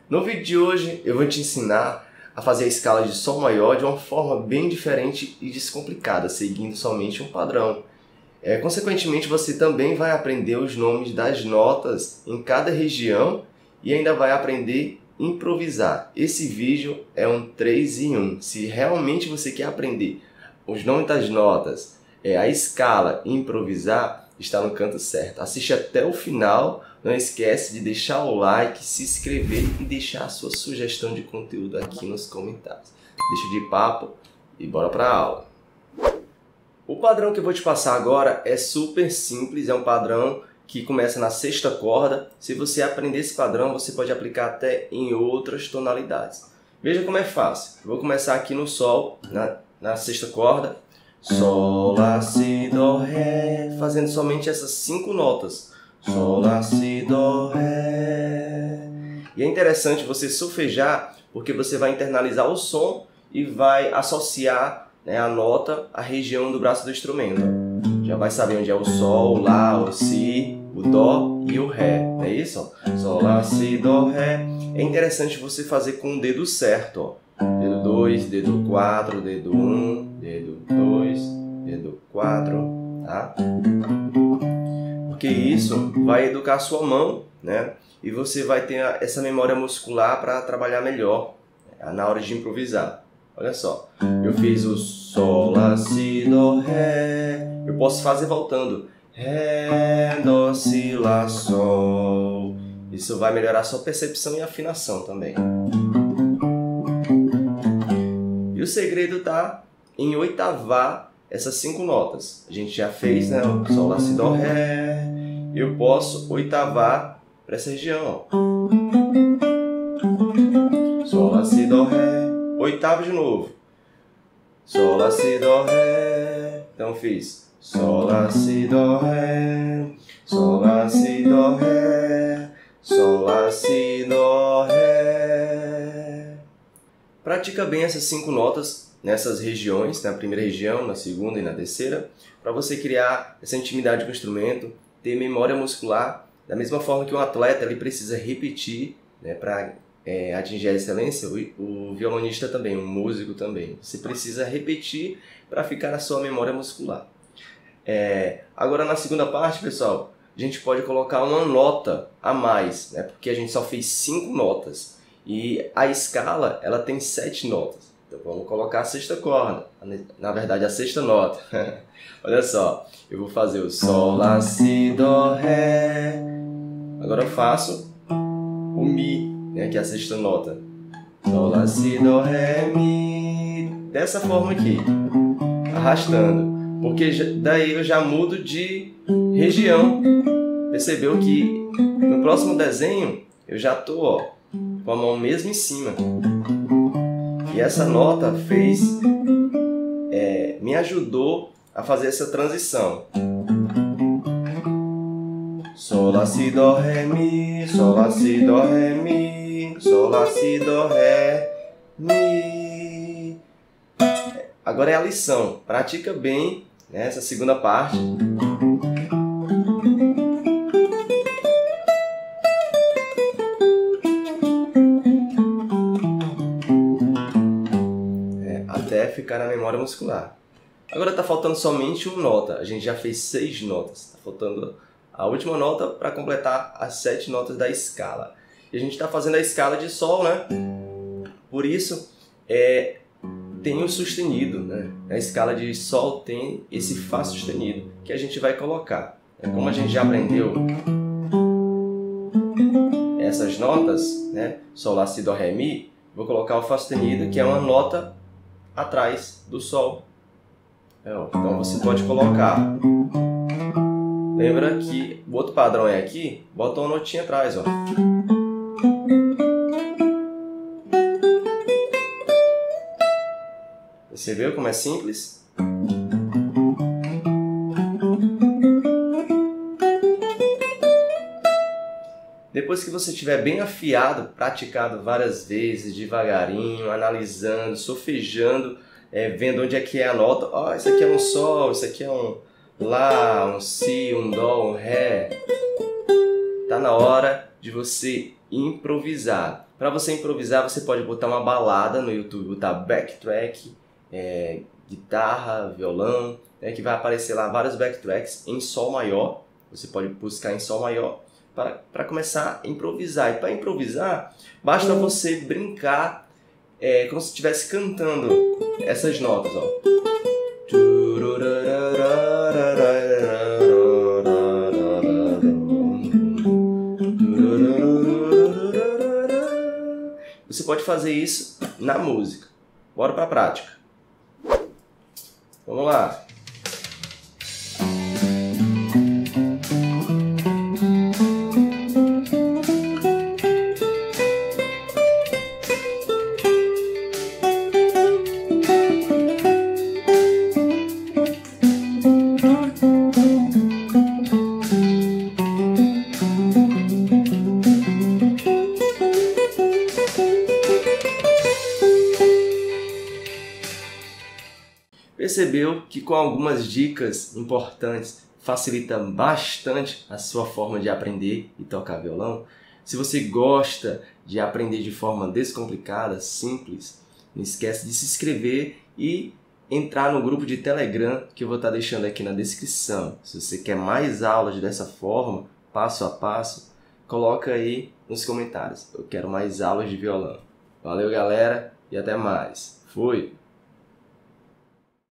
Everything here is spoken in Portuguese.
No vídeo de hoje eu vou te ensinar a fazer a escala de Sol maior de uma forma bem diferente e descomplicada, seguindo somente um padrão. Consequentemente, você também vai aprender os nomes das notas em cada região e ainda vai aprender a improvisar. Esse vídeo é um 3 em 1. Se realmente você quer aprender os nomes das notas, a escala e improvisar, está no canto certo. Assiste até o final, não esquece de deixar o like, se inscrever e deixar a sua sugestão de conteúdo aqui nos comentários. Deixa de papo e bora para a aula. O padrão que eu vou te passar agora é super simples, é um padrão que começa na sexta corda. Se você aprender esse padrão, você pode aplicar até em outras tonalidades. Veja como é fácil. Eu vou começar aqui no Sol, na sexta corda. Sol, Lá, Si, Dó, Ré, fazendo somente essas 5 notas. Sol, Lá, Si, Dó, Ré. E é interessante você solfejar, porque você vai internalizar o som e vai associar a nota à região do braço do instrumento. Já vai saber onde é o Sol, o Lá, o Si, o Dó e o Ré. Não é isso? Sol, Lá, Si, Dó, Ré. É interessante você fazer com o dedo certo. Ó. Dedo 2, dedo 4, dedo 1, dedo 2, dedo 4, tá? Porque isso vai educar a sua mão, né? E você vai ter essa memória muscular para trabalhar melhor na hora de improvisar. Olha só, eu fiz o Sol, Lá, Si, Dó, Ré. Eu posso fazer voltando. Ré, Dó, Si, Lá, Sol. Isso vai melhorar a sua percepção e afinação também. E o segredo está em oitavar essas 5 notas. A gente já fez, né? O Sol, Lá, Si, Dó, Ré. Eu posso oitavar para essa região. Ó. Sol, Lá, Si, Dó, Ré. Oitavo de novo. Sol, Lá, Si, Dó, Ré. Então fiz Sol, Lá, Si, Dó, Ré. Sol, Lá, Si, Dó, Ré. Sol, Lá, Si, Dó, Ré. Pratica bem essas 5 notas nessas regiões, na primeira região, na segunda e na terceira, para você criar essa intimidade com o instrumento, ter memória muscular, da mesma forma que um atleta ele precisa repetir, né, para atingir a excelência, o violonista também, o músico também. Você precisa repetir para ficar na sua memória muscular. Agora na segunda parte, pessoal, a gente pode colocar uma nota a mais, né? Porque a gente só fez 5 notas e a escala ela tem 7 notas. Então vamos colocar a sexta corda, na verdade a sexta nota. Olha só, eu vou fazer o Sol, Lá, Si, Dó, Ré. Agora eu faço o Mi, que é a sexta nota. Sol, Lá, Si, Dó, Ré, Mi. Dessa forma aqui, arrastando. Porque daí eu já mudo de região. Percebeu que no próximo desenho eu já estou com a mão mesmo em cima. E essa nota me ajudou a fazer essa transição. Sol, Lá, Si, Dó, Ré, Mi. Sol, Lá, Si, Dó, Ré, Mi. Sol, Lá, Si, Dó, Ré, Mi. Agora é a lição. Pratica bem essa segunda parte. Até ficar na memória muscular. Agora está faltando somente uma nota. A gente já fez 6 notas. Está faltando a última nota para completar as 7 notas da escala. E a gente está fazendo a escala de Sol, né? Por isso, tem o sustenido, né? A escala de Sol tem esse Fá sustenido que a gente vai colocar. Como a gente já aprendeu essas notas, né? Sol, Lá, Si, Dó, Ré, Mi, vou colocar o Fá sustenido, que é uma nota atrás do Sol. Então você pode colocar. Lembra que o outro padrão é aqui, bota uma notinha atrás, ó. Percebeu como é simples? Depois que você estiver bem afiado, praticado várias vezes, devagarinho, analisando, solfejando, vendo onde é que é a nota. Isso aqui é um Sol, isso aqui é um Lá, um Si, um Dó, um Ré. Tá na hora de você improvisar. Para você improvisar, você pode botar uma balada no YouTube, botar backtrack, guitarra, violão, que vai aparecer lá vários backtracks em Sol maior. Você pode buscar em Sol maior para começar a improvisar. E para improvisar, basta você brincar como se estivesse cantando essas notas, ó. Você pode fazer isso na música. Bora para a prática. Vamos lá. Percebeu que com algumas dicas importantes facilita bastante a sua forma de aprender e tocar violão? Se você gosta de aprender de forma descomplicada, simples, não esquece de se inscrever e entrar no grupo de Telegram que eu vou estar deixando aqui na descrição. Se você quer mais aulas dessa forma, passo a passo, coloca aí nos comentários. Eu quero mais aulas de violão. Valeu, galera, e até mais. Fui!